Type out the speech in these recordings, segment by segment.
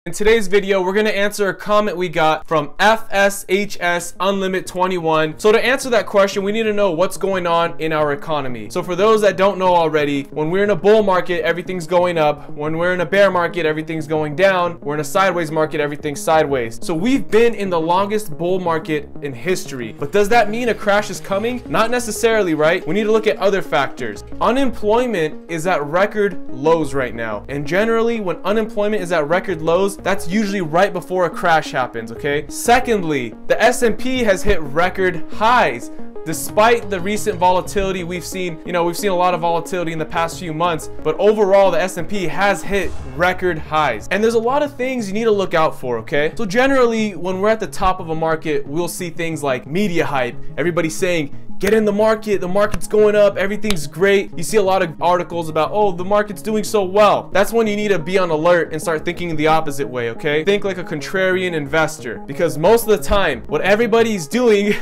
In today's video, we're going to answer a comment we got from FSHS Unlimit 21. So to answer that question, we need to know what's going on in our economy. So for those that don't know already, when we're in a bull market, everything's going up. When we're in a bear market, everything's going down. We're in a sideways market, everything's sideways. So we've been in the longest bull market in history. But does that mean a crash is coming? Not necessarily, right? We need to look at other factors. Unemployment is at record lows right now. And generally, when unemployment is at record lows, that's usually right before a crash happens, okay? Secondly, the S&P has hit record highs. Despite the recent volatility we've seen, we've seen a lot of volatility in the past few months, but overall the S&P has hit record highs. And there's a lot of things you need to look out for, okay? So generally, when we're at the top of a market, we'll see things like media hype. Everybody's saying, get in the market's going up, everything's great. You see a lot of articles about, oh, the market's doing so well. That's when you need to be on alert and start thinking the opposite way, okay? Think like a contrarian investor, because most of the time, what everybody's doing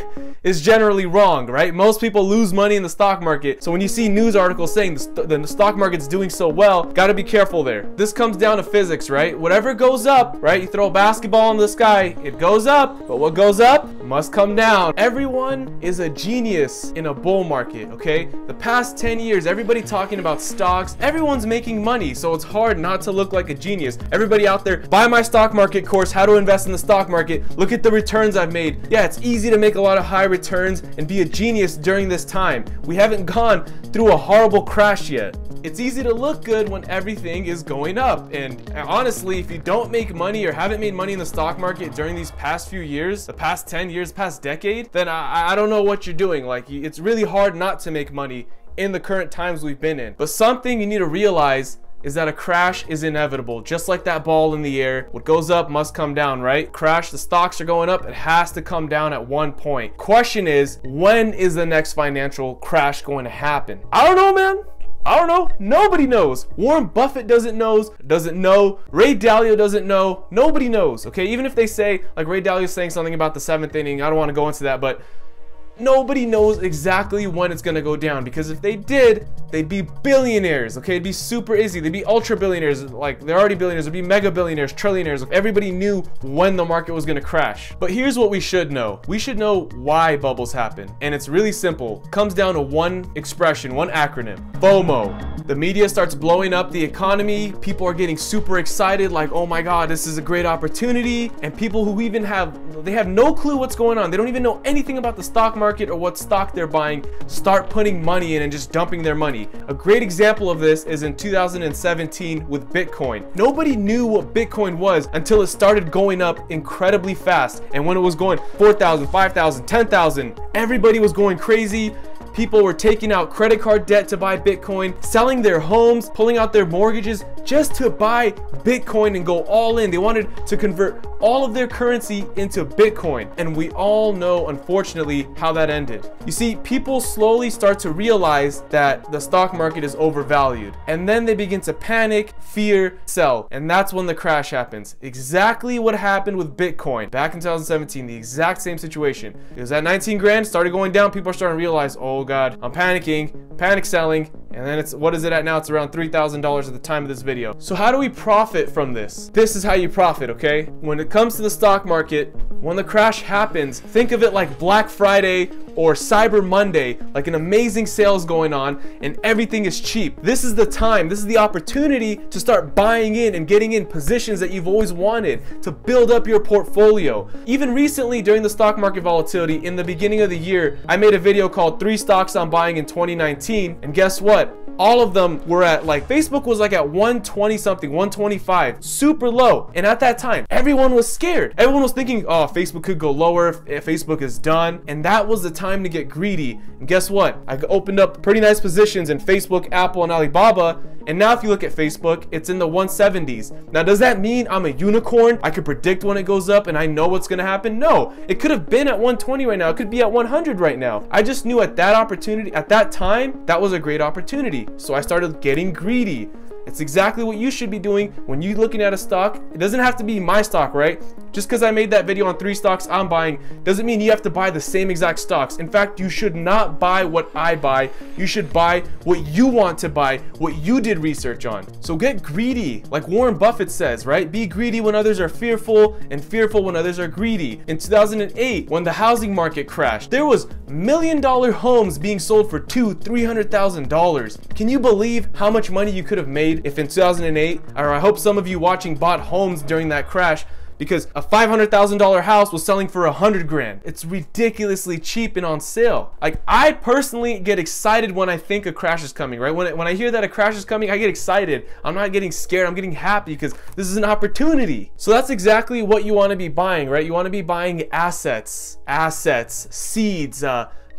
is generally wrong, right? Most people lose money in the stock market. So when you see news articles saying the stock market's doing so well, gotta be careful there. This comes down to physics, right? Whatever goes up, right? You throw a basketball in the sky, it goes up, but what goes up must come down. Everyone is a genius in a bull market, okay? The past 10 years, everybody talking about stocks, everyone's making money, so it's hard not to look like a genius. Everybody out there, buy my stock market course, how to invest in the stock market. Look at the returns I've made. Yeah, it's easy to make a lot of high returns and be a genius during this time. We haven't gone through a horrible crash yet. It's easy to look good when everything is going up. And honestly, if you don't make money or haven't made money in the stock market during these past few years, the past 10 years, past decade, then I don't know what you're doing. Like, it's really hard not to make money in the current times we've been in. But something you need to realize is that a crash is inevitable. Just like that ball in the air, what goes up must come down, right? Crash, the stocks are going up, it has to come down at one point. Question is, when is the next financial crash going to happen? I don't know, man. I don't know. Nobody knows. Warren Buffett doesn't know. Ray Dalio doesn't know. Nobody knows, okay? Even if they say, like Ray Dalio saying something about the 7th inning, I don't want to go into that, but nobody knows exactly when it's gonna go down, because if they did, they'd be billionaires, okay? It'd be super easy. They'd be ultra billionaires, like they're already billionaires. They'd be mega billionaires, trillionaires, if everybody knew when the market was gonna crash. But here's what we should know. We should know why bubbles happen, and it's really simple. It comes down to one expression, one acronym: FOMO. The media starts blowing up the economy. People are getting super excited, like, oh my God, this is a great opportunity. And people who even have no clue what's going on. They don't even know anything about the stock market or what stock they're buying, start putting money in and just dumping their money. A great example of this is in 2017 with Bitcoin. Nobody knew what Bitcoin was until it started going up incredibly fast. And when it was going 4,000, 5,000, 10,000, everybody was going crazy. People were taking out credit card debt to buy Bitcoin, selling their homes, pulling out their mortgages just to buy Bitcoin and go all in. They wanted to convert all of their currency into Bitcoin. And we all know, unfortunately, how that ended. You see, people slowly start to realize that the stock market is overvalued. And then they begin to panic, fear, sell. And that's when the crash happens. Exactly what happened with Bitcoin back in 2017, the exact same situation. It was at 19 grand, started going down. People are starting to realize, oh God, I'm panicking, panic selling. And then what is it at now? It's around $3,000 at the time of this video. So how do we profit from this? This is how you profit, okay? When it comes to the stock market, when the crash happens, think of it like Black Friday or Cyber Monday, like an amazing sales going on and everything is cheap. This is the time, this is the opportunity to start buying in and getting in positions that you've always wanted to build up your portfolio. Even recently during the stock market volatility in the beginning of the year, I made a video called 3 stocks I'm buying in 2019, and guess what? All of them were at, like, Facebook was like at 120 something, 125, super low. And at that time, everyone was scared. Everyone was thinking, oh, Facebook could go lower if Facebook is done. And that was the time to get greedy. And guess what? I opened up pretty nice positions in Facebook, Apple, and Alibaba. And now if you look at Facebook, it's in the 170s. Now, does that mean I'm a unicorn? I could predict when it goes up and I know what's gonna happen? No, it could have been at 120 right now. It could be at 100 right now. I just knew at that opportunity, at that time, that was a great opportunity. So I started getting greedy. It's exactly what you should be doing when you're looking at a stock. It doesn't have to be my stock, right? Just because I made that video on 3 stocks I'm buying doesn't mean you have to buy the same exact stocks. In fact, you should not buy what I buy. You should buy what you want to buy, what you did research on. So get greedy, like Warren Buffett says, right? Be greedy when others are fearful, and fearful when others are greedy. In 2008, when the housing market crashed, there was $1 million homes being sold for $200,000-$300,000. Can you believe how much money you could have made if in 2008, or I hope some of you watching bought homes during that crash, because a $500,000 house was selling for $100,000. It's ridiculously cheap and on sale. Like, I personally get excited when I think a crash is coming, right? When I hear that a crash is coming, I get excited. I'm not getting scared, I'm getting happy because this is an opportunity. So that's exactly what you want to be buying, right? You want to be buying assets, seeds,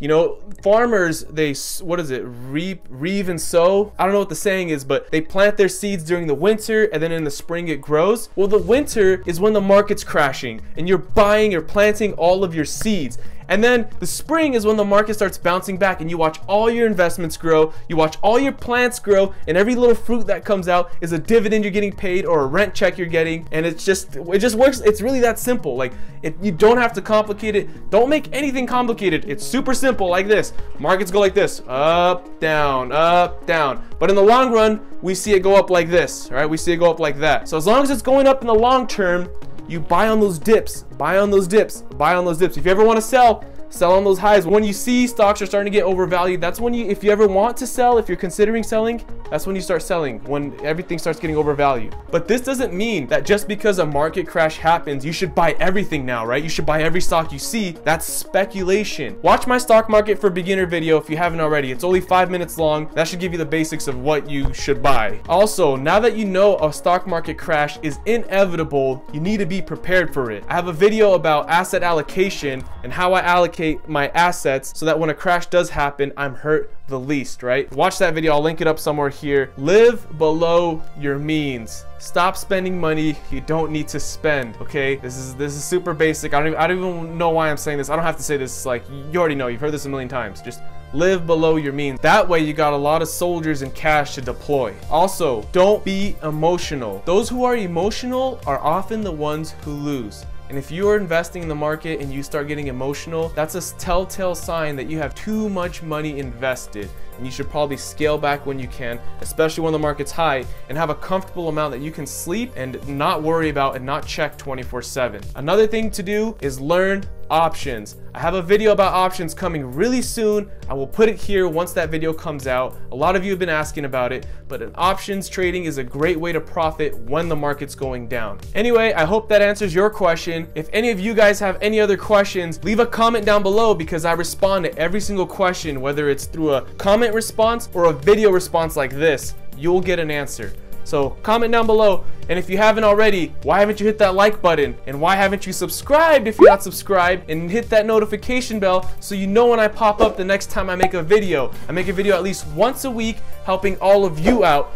you know, farmers, they, what is it, reave and sow? I don't know what the saying is, but they plant their seeds during the winter and then in the spring it grows. Well, the winter is when the market's crashing and you're planting all of your seeds. And then the spring is when the market starts bouncing back and you watch all your investments grow, you watch all your plants grow, and every little fruit that comes out is a dividend you're getting paid or a rent check you're getting. And it just works. It's really that simple. Like, you don't have to complicate it. Don't make anything complicated. It's super simple like this. Markets go like this, up, down, up, down. But in the long run, we see it go up like this, right? We see it go up like that. So as long as it's going up in the long term, you buy on those dips, buy on those dips, buy on those dips. If you ever want to sell on those highs. When you see stocks are starting to get overvalued, that's when if you ever want to sell, if you're considering selling, that's when you start selling, when everything starts getting overvalued. But this doesn't mean that just because a market crash happens, you should buy everything now, right? You should buy every stock you see. That's speculation. Watch my stock market for beginner video if you haven't already. It's only 5 minutes long. That should give you the basics of what you should buy. Also, now that you know a stock market crash is inevitable, you need to be prepared for it. I have a video about asset allocation and how I allocate my assets so that when a crash does happen, I'm hurt the least, right? Watch that video. I'll link it up somewhere here. Live below your means. Stop spending money you don't need to spend. Okay, this is super basic. I don't even know why I'm saying this. I don't have to say this. Like, you already know, you've heard this a million times. Just live below your means. That way you got a lot of soldiers and cash to deploy. Also, don't be emotional. Those who are emotional are often the ones who lose. And if you are investing in the market and you start getting emotional, that's a telltale sign that you have too much money invested. And you should probably scale back when you can, especially when the market's high, and have a comfortable amount that you can sleep and not worry about and not check 24/7. Another thing to do is learn options. I have a video about options coming really soon. I will put it here once that video comes out. A lot of you have been asking about it, but an options trading is a great way to profit when the market's going down. Anyway, I hope that answers your question. If any of you guys have any other questions, leave a comment down below because I respond to every single question, whether it's through a comment response or a video response like this. You'll get an answer. So comment down below, and if you haven't already, why haven't you hit that like button? And why haven't you subscribed if you're not subscribed? And hit that notification bell so you know when I pop up the next time I make a video. I make a video at least once a week helping all of you out.